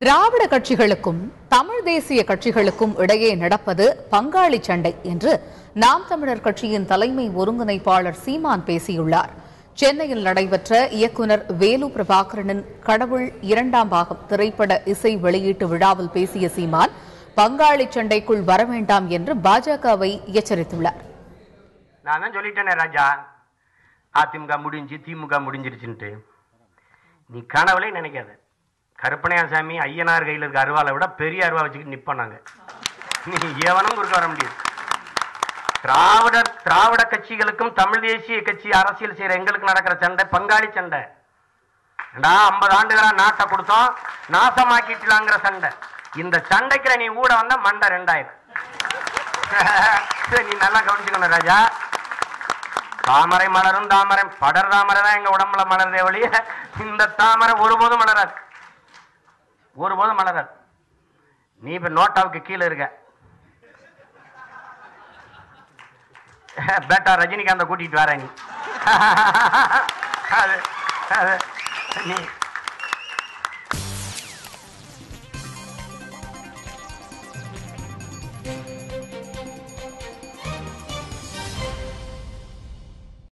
திராவிட கட்சிகளுக்கும் தமிழ் தேசிய கட்சிகளுக்கும் இடையே நடப்பது பங்காளி சண்டை என்று நாம் தமிழர் கட்சியின் தலைமை ஒருங்கிணைப்பாளர் சீமான் பேசியுள்ளார். சென்னையில் நடைபெற்ற இயக்குநர் வேலு பிரபாகரனின் கடவுள் இரண்டாம் பாகம் திரைப்பட இசை வெளியீட்டு விழாவில் பேசிய சீமான் பங்காளி சண்டைக்குள் வர வேண்டாம் என்று பாஜகவை எச்சரித்துள்ளார். நான் தான் சொல்லிட்டேனே ராஜா, அதிமுக முடிஞ்சு திமுக முடிஞ்சிருச்சுன்ட்டு. நீ கனவுலே நினைக்காத. கருப்பணையாசாமி ஐயனார் கையில் இருக்க அருவாலை விட பெரிய அருவா வச்சுக்கிட்டு நிப்பானாங்க. நீ எவனும் குறுக்க வர முடியாது. திராவிட கட்சிகளுக்கும் தமிழ் தேசிய கட்சி அரசியல் செய்யற எங்களுக்கு நடக்கிற சண்டை பங்காளி சண்டை. 50 ஆண்டுகளா நாட்டை கொடுத்தோம், நாசமாக்கிட்டலாங்கிற சண்டை. இந்த சண்டைக்கு நீ கூட வந்தா மண்டை 2000. நீ நல்லா கவனிச்சுக்கணும் ராஜா. தாமரை மலரும் தாமரை படர் தாமரை தான் எங்க உடம்புல மலர்தே ஒழிய இந்த தாமரை ஒருபோதும் மலராது, ஒருபோதும் மலராது. நீ இப்ப நோட்டாவுக்கு கீழே இருக்க. பேட்டா ரஜினிகாந்த கூட்டிட்டு வர நீ.